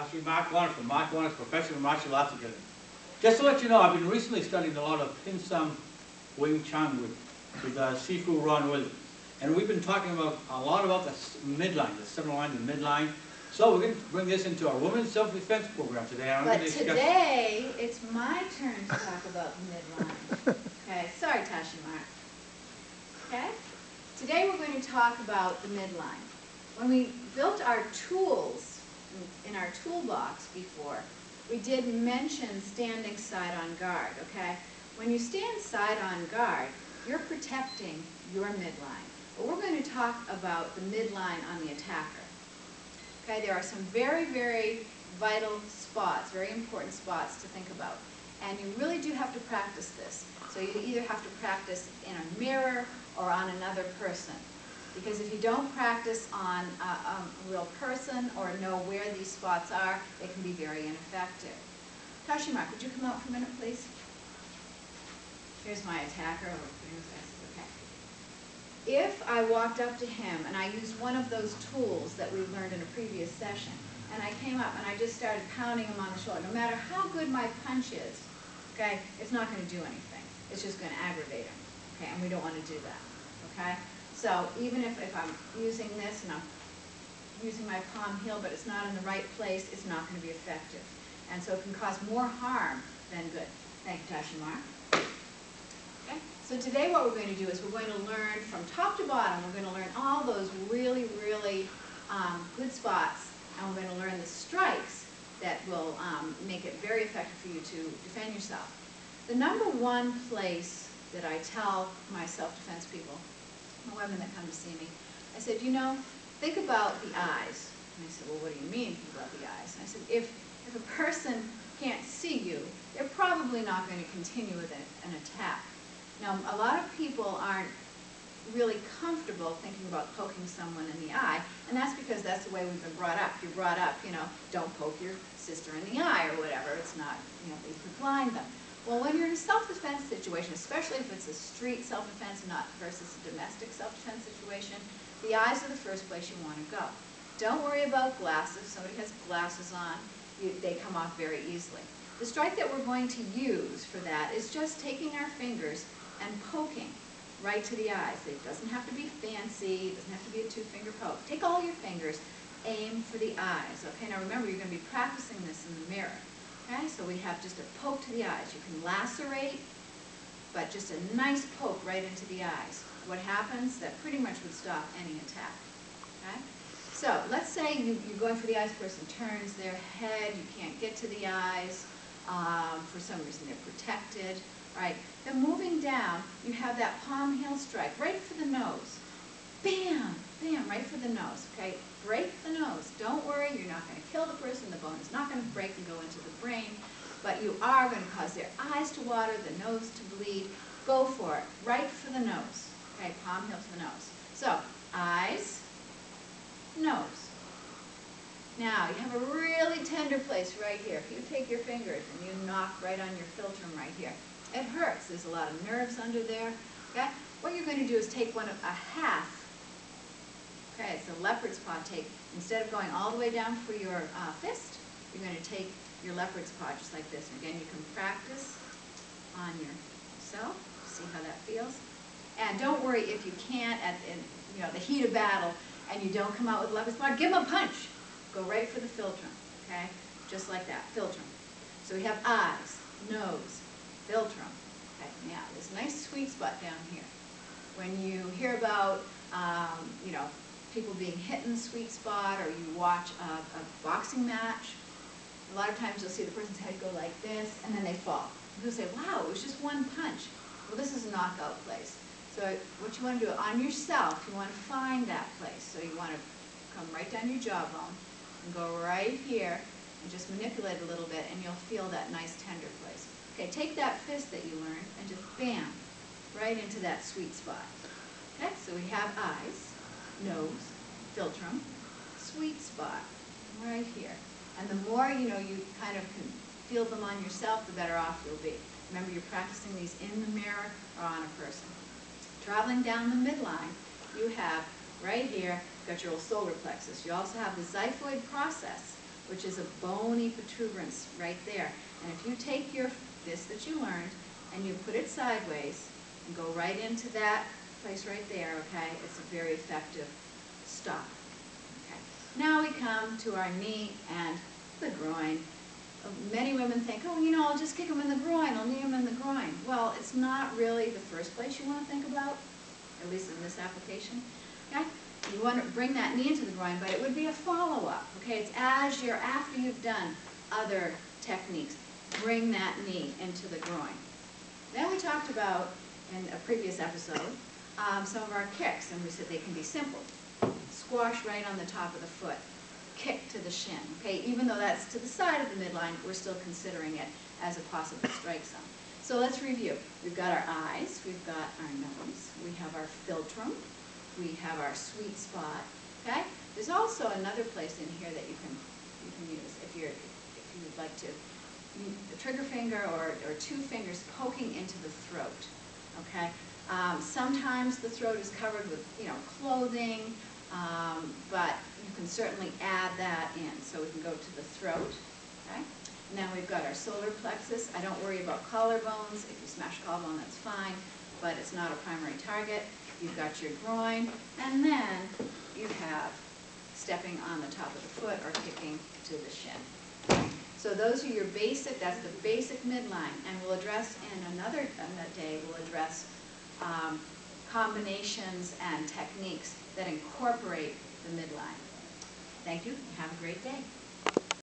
Tashi, Mark Warner from Mark Warner's Professional Martial Arts Academy. Just to let you know, I've been recently studying a lot of Pin Sum Wing Chun with Sifu Ron Williams. And we've been talking about a lot about the midline, the center line, the midline. So we're going to bring this into our Women's Self-Defense program today. But today, it's my turn to talk about the midline. Okay, sorry, Tashi Mark. Okay? Today we're going to talk about the midline. When we built our tools in our toolbox before, we did mention standing side on guard, okay? When you stand side on guard, you're protecting your midline. But we're going to talk about the midline on the attacker. Okay, there are some very, very vital spots, very important spots to think about. And you really do have to practice this. So you either have to practice in a mirror or on another person. Because if you don't practice on a real person or know where these spots are, they can be very ineffective. Tashi Mark, would you come out for a minute, please? Here's my attacker. Okay. If I walked up to him and I used one of those tools that we learned in a previous session, and I came up and I just started pounding him on the shoulder, no matter how good my punch is, okay, it's not going to do anything. It's just going to aggravate him, okay, and we don't want to do that, okay? So even if I'm using this and I'm using my palm heel, but it's not in the right place, it's not going to be effective. And so it can cause more harm than good. Thank you, Tashi Mark. Okay. So today what we're going to do is we're going to learn from top to bottom, we're going to learn all those really, really good spots, and we're going to learn the strikes that will make it very effective for you to defend yourself. The number one place that I tell my self-defense people, the women that come to see me, I said, you know, think about the eyes. And they said, well, what do you mean think about the eyes? And I said, if a person can't see you, they're probably not going to continue with an attack. Now, a lot of people aren't really comfortable thinking about poking someone in the eye, and that's because that's the way we've been brought up. You're brought up, you know, don't poke your sister in the eye or whatever. It's not, you know, you could blind them. Well, when you're in a self-defense situation, especially if it's a street self-defense not versus a domestic self-defense situation, the eyes are the first place you want to go. Don't worry about glasses. If somebody has glasses on, they come off very easily. The strike that we're going to use for that is just taking our fingers and poking right to the eyes. It doesn't have to be fancy. It doesn't have to be a two-finger poke. Take all your fingers, aim for the eyes. Okay, now remember, you're going to be practicing this in the mirror. Okay, so we have just a poke to the eyes. You can lacerate, but just a nice poke right into the eyes. What happens? That pretty much would stop any attack. Okay? So let's say you're going for the eyes, the person turns their head, you can't get to the eyes, for some reason they're protected. Right? Then moving down, you have that palm heel strike right for the nose. Bam! Bam! Right for the nose. Okay? Break the nose. Don't worry, you're not going to kill the person. The bone is not going to break and go into the brain. But you are going to cause their eyes to water, the nose to bleed. Go for it. Right for the nose. Okay? Palm heel to the nose. So, eyes, nose. Now, you have a really tender place right here. If you take your fingers and you knock right on your philtrum right here, it hurts. There's a lot of nerves under there. Okay? What you're going to do is take a half. Okay, it's a leopard's paw. Instead of going all the way down for your fist, you're going to take your leopard's paw just like this. And again, you can practice on yourself. See how that feels. And don't worry if you can't in the heat of battle and you don't come out with leopard's paw. Give them a punch. Go right for the philtrum. Okay, just like that. Philtrum. So we have eyes, nose, philtrum. Okay, now this nice sweet spot down here. When you hear about people being hit in the sweet spot, or you watch a boxing match, a lot of times you'll see the person's head go like this, and then they fall. You'll say, wow, it was just one punch. Well, this is a knockout place. So what you want to do on yourself, you want to find that place. So you want to come right down your jawbone and go right here and just manipulate a little bit, and you'll feel that nice tender place. Okay, take that fist that you learned and just bam, right into that sweet spot. Okay, so we have eyes, nose, philtrum, sweet spot, right here. And the more you kind of can feel them on yourself, the better off you'll be. Remember, you're practicing these in the mirror or on a person. Traveling down the midline, you have right here, got your old solar plexus. You also have the xiphoid process, which is a bony protuberance right there. And if you take this that you learned and you put it sideways and go right into that place right there, okay, it's a very effective stop. Okay. Now we come to our knee and the groin. Many women think, oh, you know, I'll just kick them in the groin, I'll knee them in the groin. Well, it's not really the first place you want to think about, at least in this application. Okay? You want to bring that knee into the groin, but it would be a follow-up. Okay? It's after you've done other techniques, bring that knee into the groin. Then we talked about, in a previous episode, some of our kicks, and we said they can be simple. Squash right on the top of the foot. Kick to the shin, okay? Even though that's to the side of the midline, we're still considering it as a possible strike zone. So let's review. We've got our eyes, we've got our nose, we have our philtrum, we have our sweet spot, okay? There's also another place in here that you can use if you would like to. The trigger finger or two fingers poking into the throat, okay? Sometimes the throat is covered with, clothing, but you can certainly add that in. So we can go to the throat, okay? Now we've got our solar plexus. I don't worry about collarbones. If you smash a collarbone, that's fine, but it's not a primary target. You've got your groin, and then you have stepping on the top of the foot or kicking to the shin. So those are your basic, that's the basic midline, and we'll address in another day, we'll address combinations and techniques that incorporate the midline. Thank you, and have a great day.